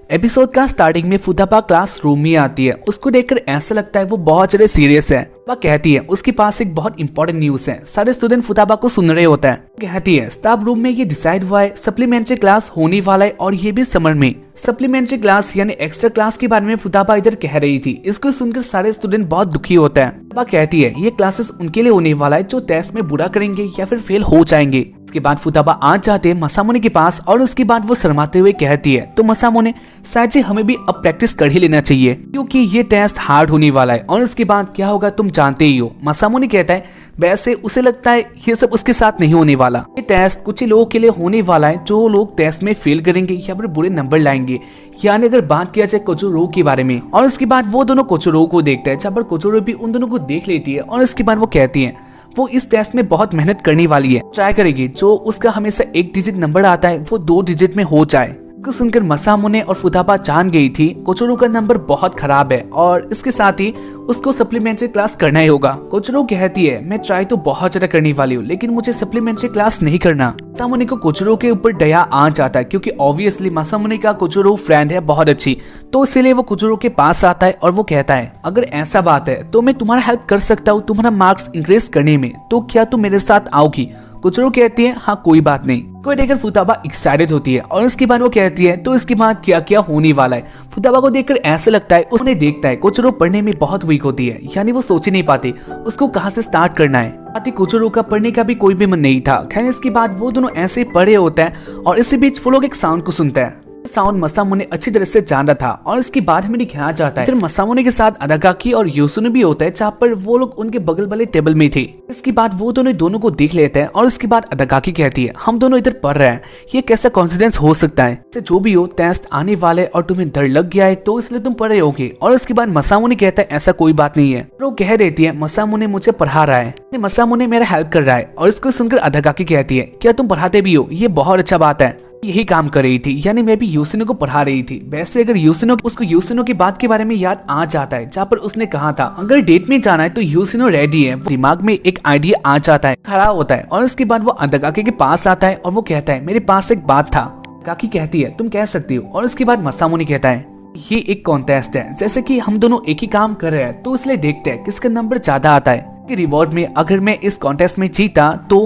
Episode का starting में फुताबा class room में आती है। उसको देखकर ऐसा लगता है वो बहुत ज्यादा सीरियस है। वह कहती है उसके पास एक बहुत इंपॉर्टेंट न्यूज है। सारे स्टूडेंट फुताबा को सुन रहे होते हैं। कहती है स्टाफ रूम में ये डिसाइड हुआ है सप्लीमेंट्री क्लास होने वाला है और ये भी समर में। सप्लीमेंट्री क्लास यानी एक्स्ट्रा क्लास के बारे में फुताबा इधर कह रही थी। इसको सुनकर सारे स्टूडेंट बहुत दुखी होते हैं। फुताबा कहती है ये क्लासेस उनके लिए होने वाला है जो टेस्ट में बुरा करेंगे या फिर फेल हो जाएंगे। इसके बाद फुताबा आ जाते हैं मसामुने के पास और उसके बाद वो शर्माते हुए कहती है तो मसामुने शायद से हमें भी अब प्रैक्टिस कर ही लेना चाहिए क्योंकि ये टेस्ट हार्ड होने वाला है और इसके बाद क्या होगा तुम जानते ही हो। मसामुने कहता है वैसे उसे लगता है ये सब उसके साथ नहीं होने वाला। ये टेस्ट कुछ ही लोगों के लिए होने वाला है जो लोग टेस्ट में फेल करेंगे या फिर बुरे नंबर लाएंगे। यानी अगर बात किया जाए कोचोरो के बारे में और उसके बाद वो दोनों कोचोरो को देखता है जहाँ पर कोचोरो भी उन दोनों को देख लेती है और इसके बाद वो कहती है वो इस टेस्ट में बहुत मेहनत करने वाली है। ट्राई करेगी जो उसका हमेशा 1 डिजिट नंबर आता है वो 2 डिजिट में हो जाए। को सुनकर मसामुने और फुताबा जान गई थी कोचोरो का नंबर बहुत खराब है और इसके साथ ही उसको सप्लीमेंट्री क्लास करना ही होगा। कोचोरो कहती है मैं ट्राई तो बहुत ज्यादा करने वाली हूँ लेकिन मुझे सप्लीमेंट्री क्लास नहीं करना। मसामुने को कोचोरो के ऊपर दया आ जाता है क्योंकि ऑब्वियसली मसामुने का कोचोरो फ्रेंड है बहुत अच्छी, तो इसीलिए वो कोचोरो के पास आता है और वो कहता है अगर ऐसा बात है तो मैं तुम्हारा हेल्प कर सकता हूँ तुम्हारा मार्क्स इंक्रीज करने में, तो क्या तुम मेरे साथ आओगी। कोचोरो कहती है हाँ कोई बात नहीं। कोई देखकर फुताबा एक्साइटेड होती है और उसके बाद वो कहती है तो इसके बाद क्या क्या होने वाला है। फुताबा को देखकर ऐसा लगता है उसने देखता है कोचोरो पढ़ने में बहुत वीक होती है यानी वो सोच ही नहीं पाती उसको कहाँ से स्टार्ट करना है। आती कोचोरो का पढ़ने का भी कोई भी मन नहीं था। खैर इसके बाद वो दोनों ऐसे पढ़े होते हैं और इसी बीच वो लोग एक साउंड को सुनते हैं। साउंड मसामुने अच्छी तरह से जान रहा था और इसके बाद हमें दिखाया जाता है फिर मसामुने के साथ अदाकाकी और योसुने भी होता है जहाँ पर वो लोग उनके बगल वाले टेबल में थे। इसके बाद वो दोनों को देख लेते हैं और इसके बाद अदाकाकी कहती है हम दोनों इधर पढ़ रहे हैं ये कैसा कॉन्फिडेंस हो सकता है। जो भी हो टेस्ट आने वाले और तुम्हें डर लग गया है तो इसलिए तुम पढ़ रहे होगे। और इसके बाद मसामुने कहता है ऐसा कोई बात नहीं है। वो कह देती है मसामुने मुझे पढ़ा रहा है, मसामुने मेरा हेल्प कर रहा है। और इसको सुनकर अदाकाकी कहती है क्या तुम पढ़ाते भी हो, ये बहुत अच्छा बात है। यही काम कर रही थी यानी मैं भी योसिनो को पढ़ा रही थी। वैसे अगर उसको योसिनो की बात के बारे में याद आ जाता है जहाँ पर उसने कहा था अगर डेट में जाना है तो योसिनो रेडी है। दिमाग में एक आइडिया आ जाता है, खड़ा होता है और उसके बाद वो अदाकाकी के पास आता है और वो कहता है मेरे पास एक बात था। अदाकाकी कहती है तुम कह सकती हो। और उसके बाद मसामुने कहता है ये एक कॉन्टेस्ट है, जैसे कि हम दोनों एक ही काम कर रहे हैं तो इसलिए देखते हैं किसका नंबर ज्यादा आता है। रिवॉर्ड में अगर मैं इस कॉन्टेस्ट में जीता तो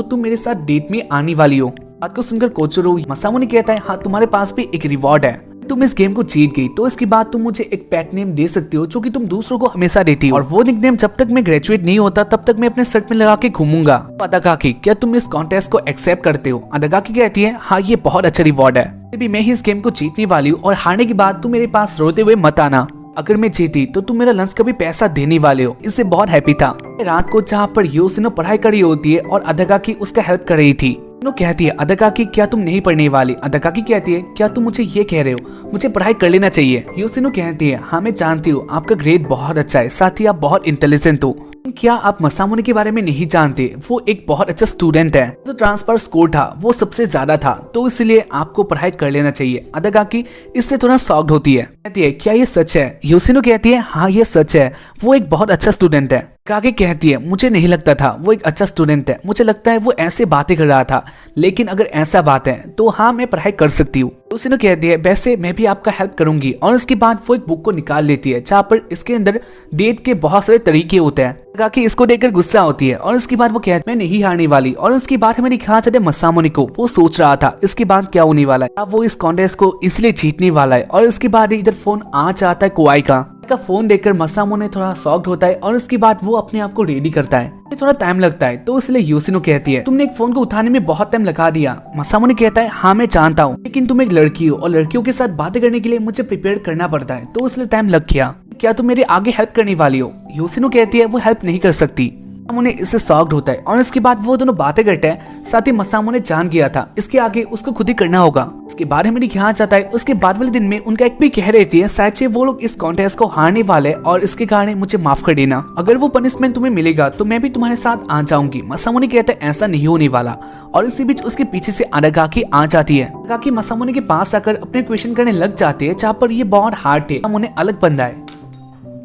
तुम मेरे साथ डेट में आने वाली हो। बात को सुनकर कोचोरो मसामुने कहता है हाँ तुम्हारे पास भी एक रिवॉर्ड है, तुम इस गेम को जीत गई तो इसके बाद तुम मुझे एक पेट नेम दे सकती हो जो कि तुम दूसरों को हमेशा देती हो और वो निकनेम जब तक मैं ग्रेजुएट नहीं होता तब तक मैं अपने शर्ट में लगा के घूमूंगा। अदाकाकी क्या तुम इस कॉन्टेस्ट को एक्सेप्ट करते हो। अदाकाकी कहती है हाँ ये बहुत अच्छा रिवॉर्ड है, भी मैं ही इस गेम को जीतने वाली हूँ और हारने के बाद तुम मेरे पास रोते हुए मत आना। अगर मैं जीती तो तुम मेरा लंच का भी पैसा देने वाले हो। इससे बहुत हैप्पी था। रात को जहाँ पर योसिनो पढ़ाई कर रही होती है और अदाकाकी उसका हेल्प कर रही थी। कहती है अदाकाकी क्या तुम नहीं पढ़ने वाली। अदाकाकी कहती है क्या तुम मुझे ये कह रहे हो मुझे पढ़ाई कर लेना चाहिए। योसिनो कहती है हाँ मैं जानती हूँ आपका ग्रेड बहुत अच्छा है, साथ ही आप बहुत इंटेलिजेंट हो। क्या आप मसामुने के बारे में नहीं जानते, वो एक बहुत अच्छा स्टूडेंट है, जो ट्रांसफर स्कोर था वो सबसे ज्यादा था, तो इसलिए आपको पढ़ाई कर लेना चाहिए। अदाकाकी इससे थोड़ा शॉक्ड होती है, कहती है क्या ये सच है। योसिनो कहती है हाँ ये सच है, वो एक बहुत अच्छा स्टूडेंट है। काके कहती है मुझे नहीं लगता था वो एक अच्छा स्टूडेंट है, मुझे लगता है वो ऐसे बातें कर रहा था, लेकिन अगर ऐसा बात है तो हाँ मैं पढ़ाई कर सकती हूँ। योसिनो कहती है वैसे मैं भी आपका हेल्प करूंगी। और उसके बाद वो एक बुक को निकाल लेती है जहाँ पर इसके अंदर डेट के बहुत सारे तरीके होते हैं। काके इसको देखकर गुस्सा होती है और उसके बाद वो कहती है मैं नहीं हारने वाली। और उसके बाद हमें दिखा था मसामुने को, वो सोच रहा था इसके बाद क्या होने वाला है। अब वो इस कॉन्टेस्ट को इसलिए जीतने वाला है। और इसके बाद इधर फोन आ जाता है कोआई का फोन देखकर मसामुने थोड़ा शॉक्ड होता है और उसके बाद वो अपने आप को रेडी करता है। थोड़ा टाइम लगता है तो इसलिए योसिनो कहती है तुमने एक फोन को उठाने में बहुत टाइम लगा दिया। मसामुने कहता है हाँ मैं जानता हूँ, लेकिन तुम एक लड़की हो और लड़कियों के साथ बातें करने के लिए मुझे प्रिपेयर करना पड़ता है तो इसलिए टाइम लग गया। क्या तुम मेरे आगे हेल्प करने वाली हो। योसिनो कहती है वो हेल्प नहीं कर सकती। मसामुने इससे शॉक्ड होता है और इसके बाद वो दोनों बातें करते हैं। साथ ही मसामुने जान गया था इसके आगे उसको खुद ही करना होगा। इसके बाद हमें दिखाया जाता है उसके बाद वाले दिन में उनका एक भी कह रही थी शायद से वो लोग इस कॉन्टेस्ट को हारने वाले और इसके कारण मुझे माफ कर देना, अगर वो पनिशमेंट तुम्हें मिलेगा तो मैं भी तुम्हारे साथ आ जाऊंगी। मसामुने कहता है ऐसा नहीं होने वाला। और इसी बीच उसके पीछे से अदाकाकी आ जाती है। अदाकाकी मसामुने के पास आकर अपने क्वेश्चन करने लग जाती है जहाँ पर ये बहुत हार्ड थे। मसामुने अलग बंदा है,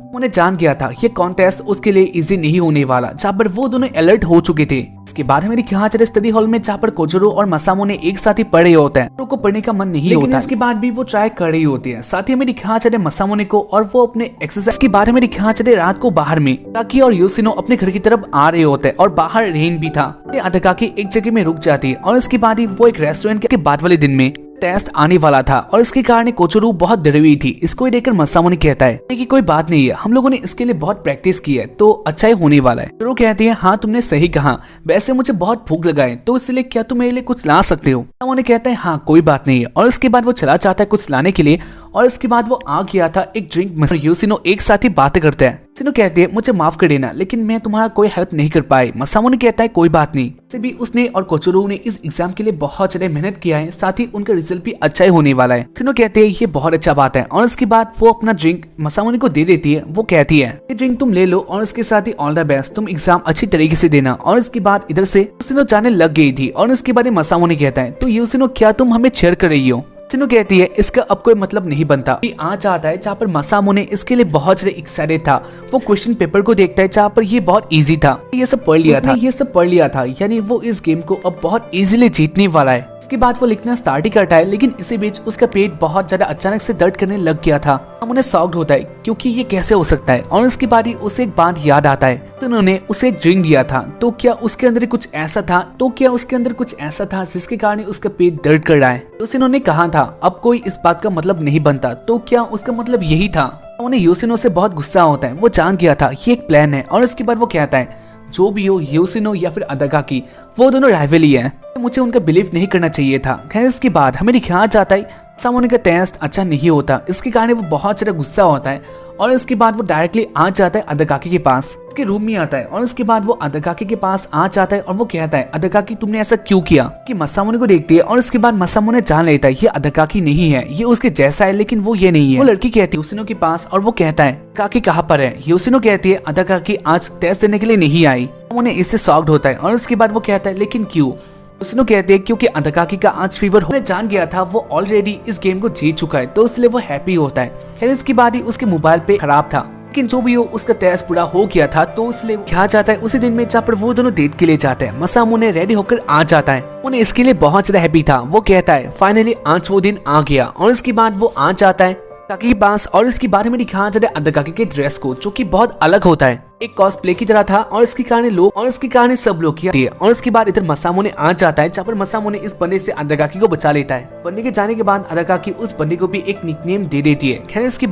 उन्हें जान गया था ये कॉन्टेस्ट उसके लिए इजी नहीं होने वाला, जहाँ पर वो दोनों अलर्ट हो चुके थे। इसके बाद हमें दिखाया जाता है स्टडी हॉल में जहाँ पर कोजोरो और मसामोने एक साथ ही पढ़े होते हैं। को पढ़ने का मन नहीं होता, इसके बाद भी वो ट्राई कर रही होती है। साथ ही हमें दिखाया जाता है मसामोने को और वो अपने एक्सरसाइज के बाद हमें दिखाया जाता है रात को बाहर में ताकि और योशिनो अपने घर की तरफ आ रहे होते हैं और बाहर रेन भी था। अदाकाकी एक जगह में रुक जाती है और इसके बाद ही वो एक रेस्टोरेंट के बाद वाले दिन में टेस्ट आने वाला था और इसके कारण कोचोरू बहुत डरी हुई थी। इसको देखकर मसामोने कहता है कि कोई बात नहीं है, हम लोगों ने इसके लिए बहुत प्रैक्टिस की है तो अच्छा ही होने वाला है। कोचोरू कहती है हाँ तुमने सही कहा, वैसे मुझे बहुत भूख लगा है तो इसलिए क्या तुम मेरे लिए कुछ ला सकते हो। मसामोने कहता है हाँ कोई बात नहीं है और इसके बाद वो चला जाता है कुछ लाने के लिए और इसके बाद वो आ गया था एक ड्रिंक। यूसिनो एक साथ ही बातें करते हैं। यूसिनो कहती है मुझे माफ कर देना लेकिन मैं तुम्हारा कोई हेल्प नहीं कर पाई। मसामोने कहता है कोई बात नहीं, से भी उसने और कोचोरू ने इस एग्जाम के लिए बहुत ज्यादा मेहनत किया है, साथ ही उनका रिजल्ट भी अच्छा ही होने वाला है। यूसिनो कहते हैं ये बहुत अच्छा बात है और इसके बाद वो अपना ड्रिंक मसामोने को दे देती है। वो कहती है ये ड्रिंक तुम ले लो और इसके साथ ही ऑल द बेस्ट, तुम एग्जाम अच्छी तरीके से देना। और इसके बाद इधर से यूसिनो जाने लग गई थी और इसके बाद मसामोने कहता है तो यूसिनो क्या तुम हमें चेयर कर रही हो। यूसिनो कहती है इसका अब कोई मतलब नहीं बनता। आ जाता है जहाँ पर मसामोने इसके लिए बहुत ज्यादा एक्साइटेड था। वो क्वेश्चन पेपर को देखता है जहाँ पर ये बहुत इजी था, ये सब पढ़ लिया था यानी वो इस गेम को अब बहुत इजीली जीतने वाला है। इसके बाद वो लिखना स्टार्ट ही करता है लेकिन इसी बीच उसका पेट बहुत ज्यादा अचानक से दर्द करने लग गया था। हम उन्हें शॉक्ड होता है क्योंकि ये कैसे हो सकता है और उसके बाद ही उसे एक बात याद आता है तो उन्होंने उसे एक ड्रिंक दिया था तो क्या उसके अंदर कुछ ऐसा था जिसके कारण उसका पेट दर्द कर रहा है। तो उन्होंने कहा था अब कोई इस बात का मतलब नहीं बनता, तो क्या उसका मतलब यही था। उन्हें यूसिनो से बहुत गुस्सा होता है, वो जान गया था ये एक प्लान है और इसके बाद वो कहता है जो भी हो यूसिनो या फिर अदाकाकी वो दोनों राइवल ही है, मुझे उनका बिलीव नहीं करना चाहिए था। खैर इसके बाद हमें दिखाया जाता है मसामोने का टेस्ट अच्छा नहीं होता, इसके कारण वो बहुत ज्यादा गुस्सा होता है और इसके बाद वो डायरेक्टली आ जाता है अदाकाकी के पास, उसके रूम में आता है और इसके बाद वो अदाकाकी के पास आ जाता है और वो कहता है अदाकाकी तुमने ऐसा क्यों किया। कि मसामोने को देखती है और इसके बाद मसामोने जान लेता है ये अदाकाकी नहीं है, ये उसके जैसा है लेकिन वो ये नहीं है। वो लड़की कहती है यूसिनो के पास और वो कहता है काकी कहाँ पर है। यूसिनो कहती है अदाकाकी आज टेस्ट देने के लिए नहीं आई। उन्हें इससे शॉक्ड होता है और उसके बाद वो कहता है लेकिन क्यों। यूसिनो कहते हैं क्योंकि अदाकाकी का आज फीवर होने जान गया था, वो ऑलरेडी इस गेम को जीत चुका है तो इसलिए वो हैप्पी होता है। खैर इसके बाद ही उसके मोबाइल पे खराब था लेकिन जो भी हो उसका टेस्ट पूरा हो गया था तो इसलिए क्या जाता है उसी दिन में जहाँ पर वो दोनों डेट के लिए जाते हैं। मसामोने रेडी होकर आ जाता है, उन्हें इसके लिए बहुत ज्यादा हैप्पी था। वो कहता है फाइनली आज वो दिन आ गया और इसके बाद वो आ जाता है अदाकाकी के पास और इसके बारे में दिखाया जाता है अदाकाकी के ड्रेस को जो कि बहुत अलग होता है, एक कॉस्प्ले की तरह था और इसके कारण सब लोग किया और इसके बाद इधर मसामोने आ जाता है जहाँ पर मसामोने इस बंदे से अदाकाकी को बचा लेता है। बंदे के जाने के बाद अदाकाकी उस बंदे को भी एक निकनेम दे देती है। खैर इसके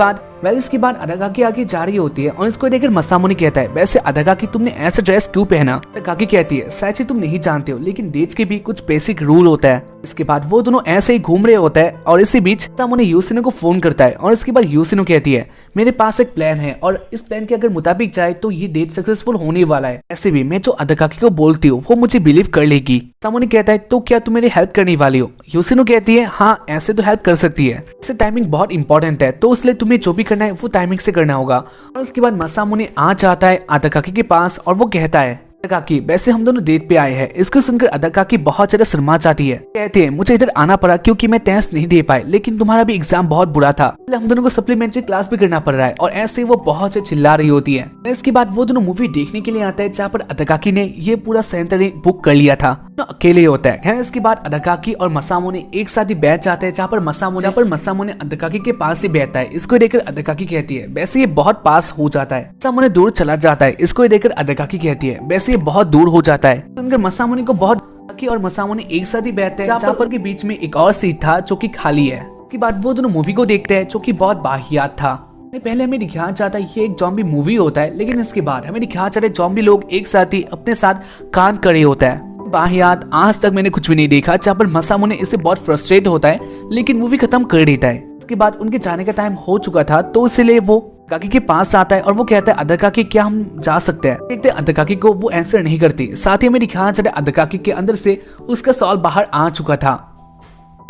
बाद अदाकाकी आगे जा रही होती है और इसको देखकर मसामोने कहता है वैसे अदाकाकी तुमने ऐसा ड्रेस क्यों पहना। अदाकाकी कहती है शायद तुम नहीं जानते हो लेकिन देश के भी कुछ बेसिक रूल होता है। इसके बाद वो दोनों ऐसे ही घूम रहे होते हैं और इसी बीच मसामोने यूसिनो को फोन करता है और इसके बाद यूसिनो कहती है मेरे पास एक प्लान है और इस प्लान के अगर मुताबिक जाए तो ये डेट सक्सेसफुल होने वाला है। ऐसे भी मैं जो अदाकाकी को बोलती हूँ वो मुझे बिलीव कर लेगी। मसामोने कहता है तो क्या तुम मेरी हेल्प करने वाली हो। यूसिनो कहती है हाँ ऐसे तो हेल्प कर सकती है, इससे टाइमिंग बहुत इंपॉर्टेंट है तो इसलिए तुम्हें जो भी करना है वो टाइमिंग से करना होगा। और उसके बाद मसामोने आ जाता है अदाकाकी के पास और वो कहता है अदाकाकी वैसे हम दोनों डेट पे आए हैं। इसको सुनकर अदाकाकी बहुत ज्यादा शर्मा जाती है, कहते हैं मुझे इधर आना पड़ा क्योंकि मैं टेस्ट नहीं दे पाई लेकिन तुम्हारा भी एग्जाम बहुत बुरा था, हम दोनों को सप्लीमेंट्री क्लास भी करना पड़ रहा है और ऐसे ही वो बहुत से चिल्ला रही होती है। इसके बाद वो दोनों मूवी देखने के लिए आता है जहाँ पर अदाकाकी ने ये पूरा सेंटर बुक कर लिया था, अकेले होता है। इसके बाद अदाकाकी और मसामोने एक साथ ही बैठ जाते हैं जहाँ पर मसामोने अदाकाकी के पास ही बैठता है। इसको देखकर अदाकाकी कहती है वैसे ये बहुत पास हो जाता है। मसामोने दूर चला जाता है, इसको देखकर अदाकाकी कहती है वैसे ये बहुत दूर हो जाता है। सुनकर मसामोने को बहुत और मसामोने एक साथ ही बैठते हैं जहाँ पर के बीच में एक और सीट था जो कि खाली है। उसके बाद वो दोनों मूवी को देखते हैं जो कि बहुत बाहियात था। पहले हमें दिखाया जाता है ये एक जॉम्बी मूवी होता है लेकिन इसके बाद हमें दिखाया जाता है जॉम्बी लोग एक साथ ही अपने साथ कांड करे होता है। बाहियात आज तक मैंने कुछ भी नहीं देखा। जहाँ पर मसामोने इससे बहुत फ्रस्ट्रेट होता है लेकिन मूवी खत्म कर देता है। उसके बाद उनके जाने का टाइम हो चुका था तो इसलिए वो अदाकाकी के पास आता है और वो कहता है अदाकाकी क्या हम जा सकते हैं। देखते हैं अदाकाकी को, वो आंसर नहीं करती। साथ ही हमें दिखाया जाता है अदाकाकी के अंदर से उसका सॉल बाहर आ चुका था।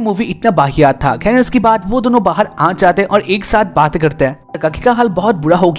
मूवी इतना बाहियात था। खैर इसके बाद वो दोनों बाहर आ जाते हैं और एक साथ बातें करते हैं। अदाकाकी का हाल बहुत बुरा हो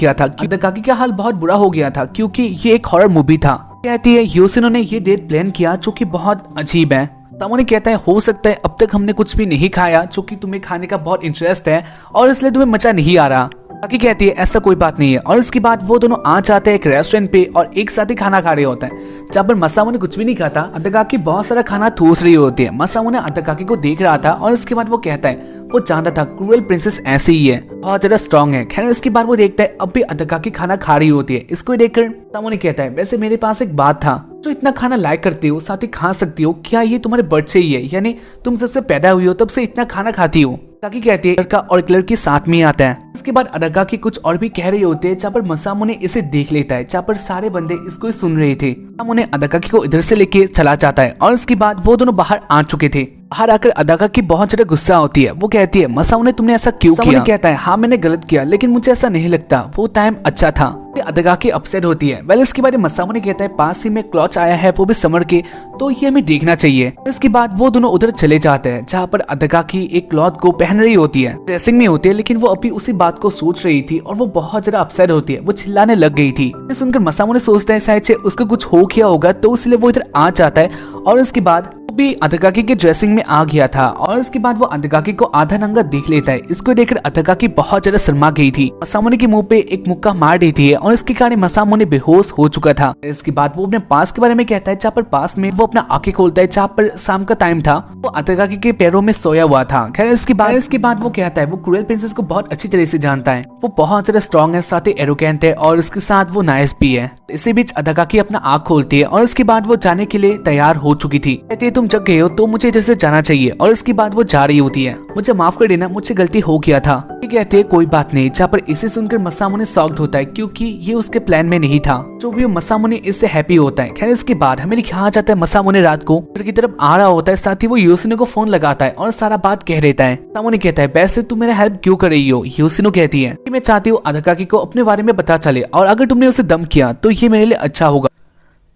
गया था क्योंकि ये एक हॉरर मूवी था। कहती है यूसिनो ने ये डेट प्लान किया जो कि बहुत अजीब है। मसामोने कहता है हो सकता है अब तक हमने कुछ भी नहीं खाया जो कि तुम्हें खाने का बहुत इंटरेस्ट है और इसलिए तुम्हें मजा नहीं आ रहा। ताकि कहती है ऐसा कोई बात नहीं है। और इसके बाद वो दोनों आ जाते हैं एक रेस्टोरेंट पे और एक साथ ही खाना खा रहे होते हैं, जहाँ पर मसामुने कुछ भी नहीं खाता। अदाकाकी बहुत सारा खाना ठूस रही होती है। मसामुने अदाकाकी को देख रहा था और इसके बाद वो कहता है वो जानता था क्रूएल प्रिंसेस ऐसी ही है, बहुत ज्यादा स्ट्रांग है। खैर इसके बाद वो देखता है अब भी अदाकाकी खाना खा रही होती है। इसको देखकर मसामुने कहता है वैसे मेरे पास एक बात था, जो इतना खाना लाइक करती हो साथ ही खा सकती हो, क्या ये तुम्हारे बर्थ से ही है, यानी तुम सबसे पैदा हुई हो तब से इतना खाना खाती हो। अदाकाकी कहती है लड़का और एक लड़की साथ में ही आता है। इसके बाद अदाकाकी कुछ और भी कह रही होती है, जहाँ पर मसामुने इसे देख लेता है, जहाँ पर सारे बंदे इसको ही सुन रहे थे। मसामुने अदाकाकी को इधर से लेके चला जाता है और इसके बाद वो दोनों बाहर आ चुके थे। बाहर आकर अदाकाकी बहुत ज्यादा गुस्सा होती है। वो कहती है मसामुने तुमने ऐसा क्यों किया? कहता है हाँ मैंने गलत किया, लेकिन मुझे ऐसा नहीं लगता, वो टाइम अच्छा था। अदाकाकी अपसेट होती है। वेल इसके बाद मसामुने कहता है पास ही में क्लॉच आया है, वो भी समर के, तो ये हमें देखना चाहिए। इसके बाद वो दोनों उधर चले जाते हैं, जहाँ पर अदाकाकी एक क्लॉथ को पहन रही होती है, ड्रेसिंग में होती है, लेकिन वो अभी उसी बात को सोच रही थी और वो बहुत ज्यादा अपसेट होती है। वो चिल्लाने लग गई थी। सुनकर मसामुने सोचता है शायद से उसको कुछ हो गया होगा, तो इसलिए वो इधर आ जाता है और उसके बाद भी अदाकाकी के ड्रेसिंग में आ गया था। और इसके बाद वो अदाकाकी को आधा नंगा देख लेता है। इसको देखकर अदाकाकी बहुत ज्यादा शर्मा गई थी। मसामुने के मुंह पे एक मुक्का मार देती है और इसके कारण मसामुने बेहोश हो चुका था। इसके बाद वो अपने पास के बारे में कहता है, जहाँ पर पास में वो अपना आंखें खोलता है, जहाँ पर शाम का टाइम था। वो अदाकाकी के पैरों में सोया हुआ था। खैर इसके बाद वो कहता है वो क्रूएल प्रिंसेस को बहुत अच्छी तरह से जानता है, वो बहुत ज्यादा स्ट्रॉन्ग है, साथ ही एरोगेंट है और इसके साथ वो नाइस भी है। इसी बीच अदाकाकी अपना आंख खोलती है और इसके बाद वो जाने के लिए तैयार हो चुकी थी। कहती है तुम जग गए हो तो मुझे इधर से जाना चाहिए। और इसके बाद वो जा रही होती है। मुझे माफ कर देना, मुझसे गलती हो गया था। ये कहते हैं कोई बात नहीं, जहाँ पर इसे सुनकर मसामुने शॉक्ड होता है, क्योंकि ये उसके प्लान में नहीं था। जो भी मसामुने इससे हैप्पी होता है। खैर इसके बाद हमें दिखाया जाता है मसामुने रात को घर की तरफ आ रहा होता है, साथ ही वो योशिनो को फोन लगाता है और सारा बात कह देता है। मसामुने कहता है वैसे तुम मेरा हेल्प क्यों कर रही हो? योशिनो कहती है कि मैं चाहती हूँ अदाकाकी को अपने बारे में पता चले और अगर तुमने उसे दम किया तो ये मेरे लिए अच्छा होगा।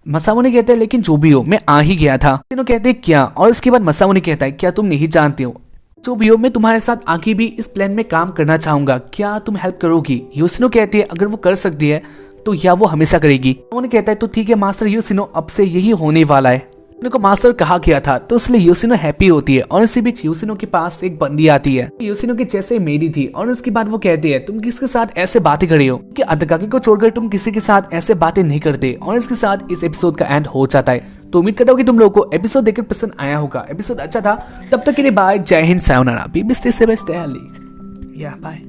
मसामुने कहता है लेकिन जो भी हो मैं आ ही गया था। तीनों कहते हैं क्या? और इसके बाद मसामुने कहता है क्या तुम नहीं जानते हो, जो भी हो मैं तुम्हारे साथ आगे भी इस प्लान में काम करना चाहूंगा, क्या तुम हेल्प करोगी? योशिनो कहती है अगर वो कर सकती है तो या वो हमेशा करेगी। मसामुने कहता है तो ठीक है मास्टर योशिनो, अब से यही होने वाला है। उनको मास्टर कहा गया था, तो इसलिए योशिनो हैप्पी होती है। और इसी बीच योशिनो के पास एक बंदी आती है, योशिनो के जैसे मेरी थी। और उसके बाद वो कहती है तुम किसके साथ ऐसे बातें कर रही हो, कि अदाकाकी को छोड़कर तुम किसी के साथ ऐसे बातें नहीं करते। और इसके साथ इस एपिसोड का एंड हो जाता है। तो उम्मीद करता हूँ कि तुम लोगों को एपिसोड देखकर पसंद आया होगा। एपिसोड अच्छा था, तब तक के लिए बाय, जय हिंद, सायोनारा, बी बिस्ते से बचते हैं, या बाय।